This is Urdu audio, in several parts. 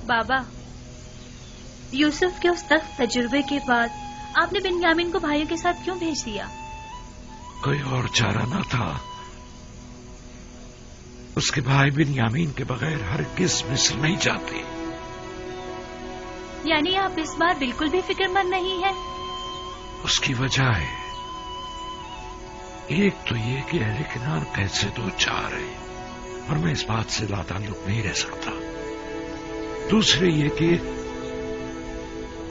بابا، یوسف کے اس سخت تجربے کے بعد آپ نے بنیامین کو بھائیوں کے ساتھ کیوں بھیج دیا؟ کوئی اور چارہ نہ تھا. اس کے بھائی بنیامین کے بغیر ہرگز مصر نہیں جاتے. یعنی آپ اس بار بالکل بھی فکر مند نہیں ہیں؟ اس کی وجہ ہے. ایک تو یہ کہ اہل کنعان قید سے دو چار ہے اور میں اس بات سے لا تعلق نہیں رہ سکتا. دوسرے یہ کہ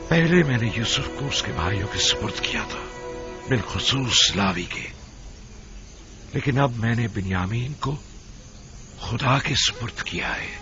پہلے میں نے یوسف کو اس کے بھائیوں کے سپرد کیا تھا، بالخصوص لاوی کے، لیکن اب میں نے بنیامین کو خدا کے سپرد کیا ہے.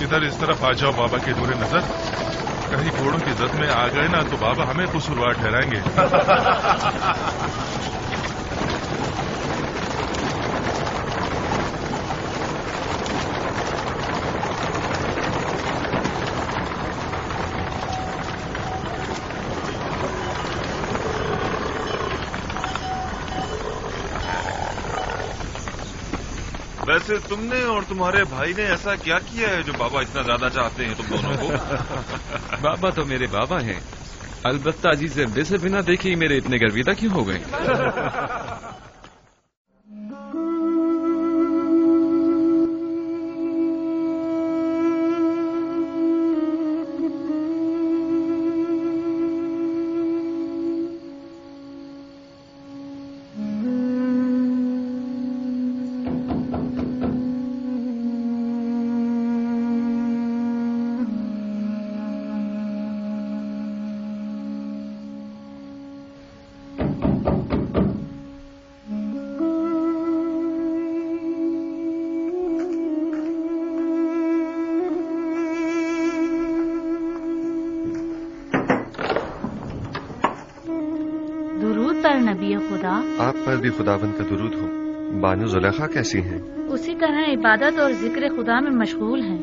ادھر اس طرف آ جاؤ بابا کے دور نظر. کہیں گھوڑوں کی زد میں آ گئے نا تو بابا ہمیں قصوروار ٹھہرائیں گے. ویسے تم نے اور تمہارے بھائی نے ایسا کیا کیا ہے جو بابا اتنا زیادہ چاہتے ہیں تم دونوں کو؟ بابا تو میرے بابا ہیں، البتہ عزیز بے سے بنا دیکھے میرے اتنے گرویدہ کیوں ہو گئے؟ نبی خدا، آپ پر بھی خداوند کا درود ہو. بانو زلیخا کیسی ہیں؟ اسی طرح عبادت اور ذکر خدا میں مشغول ہیں.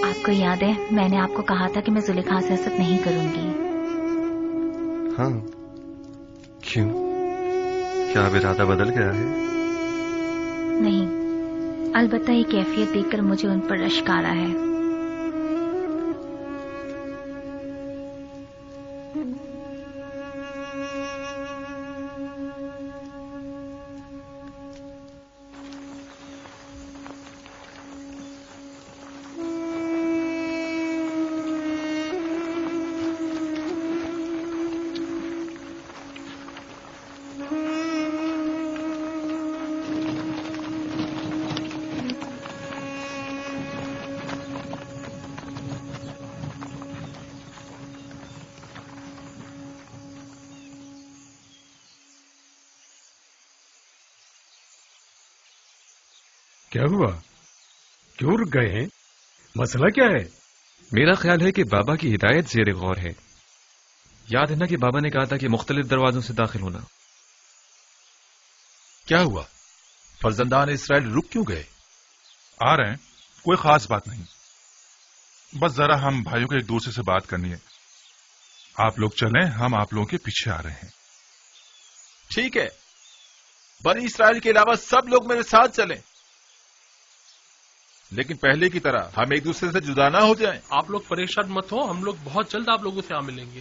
آپ کو یاد ہے میں نے آپ کو کہا تھا کہ میں زلیخا سے حسد نہیں کروں گی؟ ہاں. کیوں؟ کیا اب ارادہ بدل گیا ہے؟ نہیں، البتہ یہ کیفیت دیکھ کر مجھے ان پر رشک آ رہا ہے. کیا ہوا؟ کیوں رک گئے ہیں؟ مسئلہ کیا ہے؟ میرا خیال ہے کہ بابا کی ہدایت زیر غور ہے. یاد ہے نا کہ بابا نے کہا تھا کہ مختلف دروازوں سے داخل ہونا. کیا ہوا؟ فرزندان اسرائیل رک کیوں گئے؟ آ رہے ہیں، کوئی خاص بات نہیں، بس ذرا ہم بھائیوں کے ایک دوسرے سے بات کرنی ہے. آپ لوگ چلیں، ہم آپ لوگوں کے پیچھے آ رہے ہیں. ٹھیک ہے، بنی اسرائیل کے علاوہ سب لوگ میرے ساتھ چلیں، لیکن پہلے کی طرح ہم ایک دوسرے سے جدا نہ ہو جائیں. آپ لوگ پریشان مت ہو، ہم لوگ بہت جلد آپ لوگوں سے آ ملیں گے.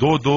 2-2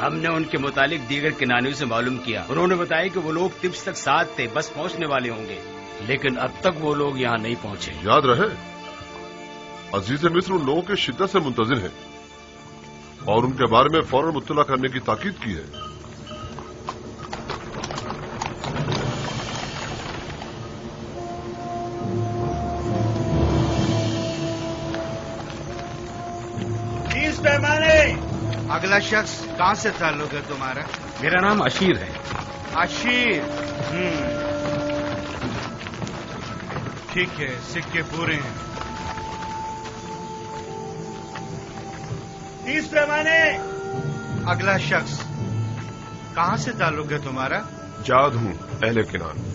ہم نے ان کے متعلق دیگر کنانیوں سے معلوم کیا. انہوں نے بتایا کہ وہ لوگ طبس تک ساتھ تھے، بس پہنچنے والے ہوں گے، لیکن اب تک وہ لوگ یہاں نہیں پہنچے. یاد رہے عزیز مصر ان لوگوں کے شدت سے منتظر ہیں اور ان کے بارے میں فوراً مطلع کرنے کی تاکید کی ہے. پیمانے. اگلا شخص کہاں سے تعلق ہے تمہارا؟ میرا نام اشیر ہے. اشیر. ٹھیک ہے، سکے پورے ہیں. 30 پیمانے. اگلا شخص کہاں سے تعلق ہے تمہارا؟ جاد ہوں، اہل کنان.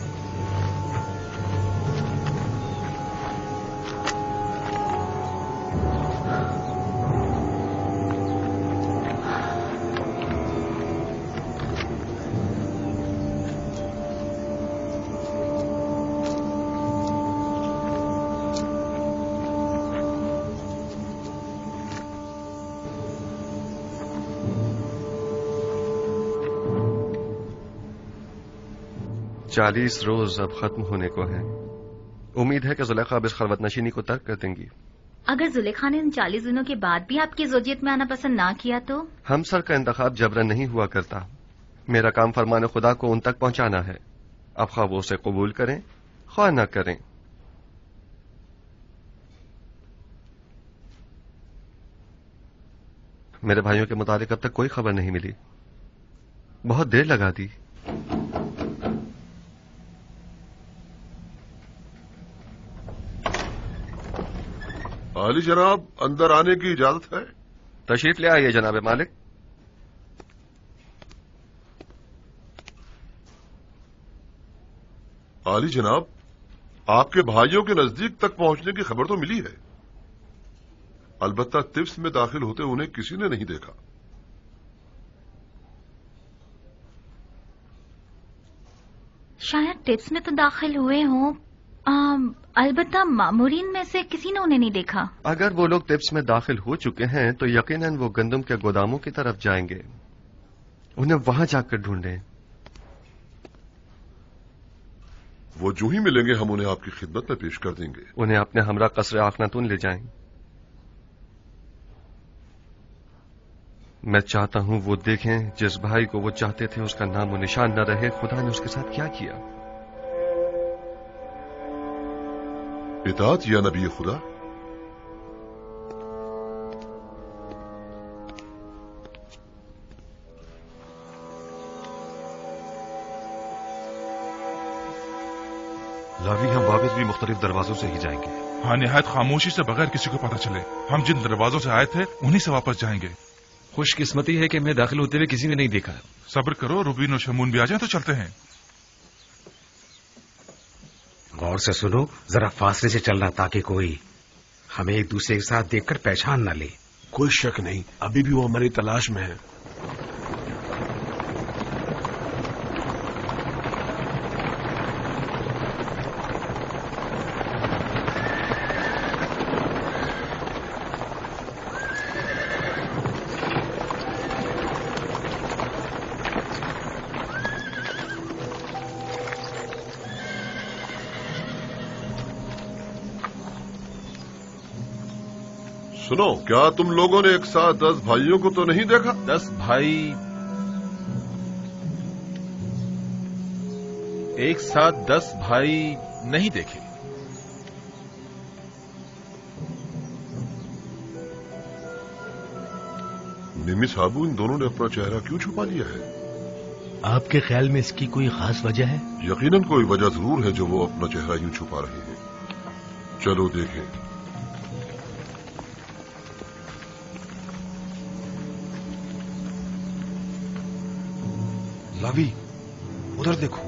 چالیس روز اب ختم ہونے کو ہیں. امید ہے کہ زلیخا اب اس خلوت نشینی کو ترک کر دیں گی. اگر زلیخا نے ان 40 دنوں کے بعد بھی آپ کی زوجیت میں آنا پسند نہ کیا تو؟ ہمسر کا انتخاب جبرن نہیں ہوا کرتا. میرا کام فرمان خدا کو ان تک پہنچانا ہے. اب خواہ وہ اسے قبول کریں خواہ نہ کریں. میرے بھائیوں کے متعلق اب تک کوئی خبر نہیں ملی. بہت دیر لگا دی. عالی جناب، اندر آنے کی اجازت ہے؟ تشریف لے آئیے جناب مالک. عالی جناب، آپ کے بھائیوں کے نزدیک تک پہنچنے کی خبر تو ملی ہے، البتہ طبس میں داخل ہوتے انہیں کسی نے نہیں دیکھا. شاید ٹپس میں تو داخل ہوئے ہوں، البتہ مامورین میں سے کسی نے انہیں نہیں دیکھا. اگر وہ لوگ ٹپس میں داخل ہو چکے ہیں تو یقیناً وہ گندم کے گوداموں کی طرف جائیں گے. انہیں وہاں جا کر ڈھونڈیں. وہ جو ہی ملیں گے ہم انہیں آپ کی خدمت میں پیش کر دیں گے. انہیں اپنے ہمراہ قصر آخناتون لے جائیں. میں چاہتا ہوں وہ دیکھیں جس بھائی کو وہ چاہتے تھے اس کا نام و نشان نہ رہے. خدا نے اس کے ساتھ کیا کیا. اطاعت یا نبی خدا. لاوی، ہم واپس بھی مختلف دروازوں سے ہی جائیں گے. ہاں، نہایت خاموشی سے بغیر کسی کو پتہ چلے. ہم جن دروازوں سے آئے تھے انہی سے واپس جائیں گے. خوش قسمتی ہے کہ میں داخل ہوتے ہوئے کسی نے نہیں دیکھا. صبر کرو، روبین اور شمون بھی آ جائیں تو چلتے ہیں. غور سے سنو، ذرا فاصلے سے چلنا تاکہ کوئی ہمیں ایک دوسرے کے ساتھ دیکھ کر پہچان نہ لے. کوئی شک نہیں، ابھی بھی وہ ہماری تلاش میں ہے. سنو، کیا تم لوگوں نے ایک ساتھ 10 بھائیوں کو تو نہیں دیکھا؟ 10 بھائی ایک ساتھ 10 بھائی نہیں دیکھے. نمی صاحب، ان دونوں نے اپنا چہرہ کیوں چھپا لیا ہے؟ آپ کے خیال میں اس کی کوئی خاص وجہ ہے؟ یقیناً کوئی وجہ ضرور ہے جو وہ اپنا چہرہ یوں چھپا رہے ہیں. چلو دیکھیں. لاوی، ادھر دیکھو.